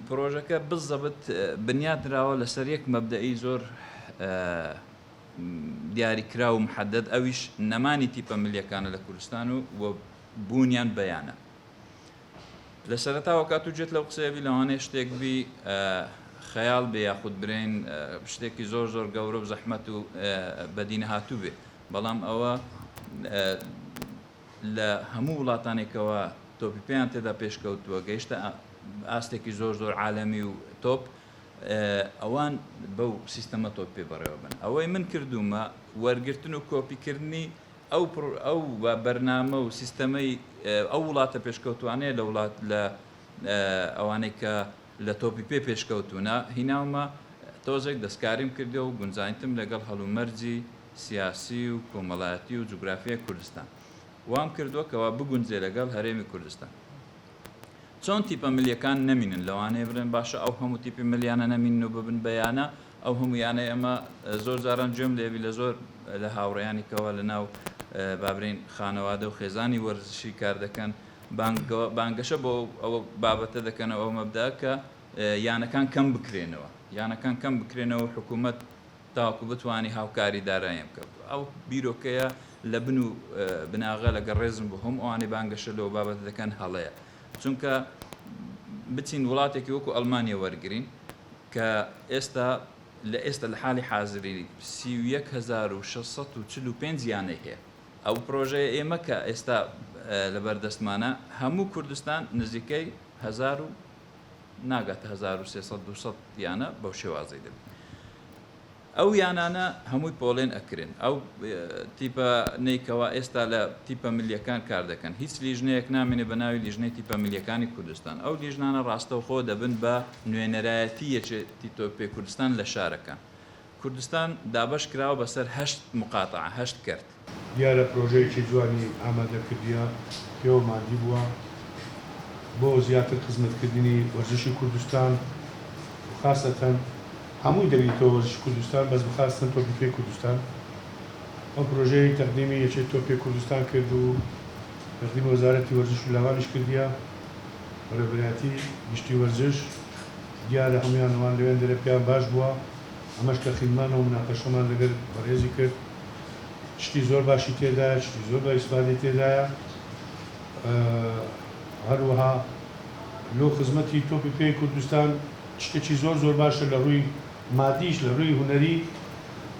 پرۆژەکە بزەبت بنیادراوە لەسەر یەک مەبدەئی زۆر دیاریکرا و محەدەد، ئەویش نەمانی تیپە ملیەکانە لە کوردستان و بوونیان بەیانە. لە سەرەتاوە کاتوجێت لەو قسەیەبی لەوانەیە شتێک بی خەیاڵ بێ یاخود برێن شتێکی زۆر زۆر گەورە و زەحمەت و بەدینە هاتوو بێ، بەڵام ئەوە لە هەموو وڵاتانێکەوە تۆپی پێیان تێدا پێشکەوتووە گەیشتە ئاستێکی زۆر زۆر عالەمی و تۆپ، ئەوان بەو سیستەمە تۆپ پێ بەڕێوە بن. ئەوەی من کردومە وەرگرتن و کۆپیکردنی ئەو بەرنامە و سیستەمەی ئەو وڵاتە پێشکەوتوانەیە لە وڵات لە ئەوانەی کە لە تۆپی پێ پێشکەوتونە هیناومە تۆزێک دەستکاریم کردەوە و گونجاینتم لەگەڵ هەڵومەرجی سیاسی و کۆمەڵایەتی و جوگرافیای کوردستان وام کردووە کەوا بگونجێ لەگەڵ هەرێمی کوردستان. چۆن تیپە ملیەکان نەمینن لەوانەیە برن باشە ئەو هەموو تیپی ملیانە نەمین و ببن بەیانە، ئەو هەمویانە ئەمە زۆر جاران گوێم لێبی لە زۆر لە هاوڕێیانیکەوە لە ناو بابرین خانەوادە و خێزانی وەرزشی کار دەکەن بانگەشە بۆ ئەو بابەتە دەکەن ئەو مەبدا کە یانەکان کەم بکرێنەوە، یانەکان کەم بکرێنەوە حکوومەت تاوەکو بتوانی هاوکاری داراییم بکەوت. ئەو بیرۆکەیە لە بن و بناغە لەگە ڕێزم بۆ هەم ئەوانەی بانگەشە لەو بابەتە دەکەن هەڵەیە، چونکە بچین وڵاتێکی وەکو ئەڵمانیا وەرگرین کە ئێستا لە حالی حازری 31,645 یانەی هەیە. ئەو پرۆژەیە ئێمە کە ئێستا لە بەردەستمانە هەموو کوردستان نزیکەی 1000 ناگاتە 1300 یانە بەو شێوازەی دەبێت. ئەو یانانە هەمووی پۆڵێن ئەکرێن. ئەو تیپە نەیکەوە ئێستا لە تیپە ملیەکان کار دەکەن، هیچ لیژنەیەک نامێنێ بە ناوی لیژنەی تیپە ملیەکانی کوردستان. ئەو لیژنانە ڕاستەوخۆ دەبن بە نوێنەرایەتی یەکێتی تۆپێ کوردستان لە شارەکان. کوردستان دابەش کراوە بەسەر 8 مقاتعە 8 کرد. دیارە پرۆژەیەکی جوانی ئامادەکردیە پێوە مادی بووە بۆ زیاتر خزمەتکردنی وەرزشی کوردستان، خاصەتەن هەمووی دەبێتەوە وەرزشی کوردستان بەس بخاستن تۆپی پێی کوردستان. ئەم پرۆژەیە تەقدیمی یەکێت تۆپی کوردستان کرد و تەقدیم وەزارەتی وەرزش و لاوانیش کردیە بەرەبەرایەتی گشتی وەرزش. دیارە هەمویان ئەوان لەوێن دەرە پێیان باش بووە، ئەمەش کە خیلمانەوە مناقەشەمان لەگەڵ بەڕێزی کرد، شتی زۆر باشی تێدایە، شتی زۆر بە ئیسپادەی تێدایە. هەروەها لۆ خزمەتی تۆپی پێی کوردستان شتێکی زۆر زۆر باشە لە ڕووی مادیش لە ڕووی هونەری،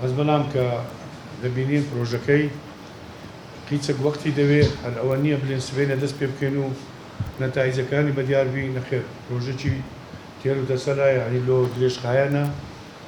ئەس بەڵام کە دەبینین پرۆژەکەی قیچەک وەختی دەوێت هەر ئەوە نییە بلێن سبەینە دەست پێ بکەین و نەتایجەکانی بەدیاربی نەخێر پرۆژەکی تێر و دەسەلایە هەنی لۆ درێژخایەنە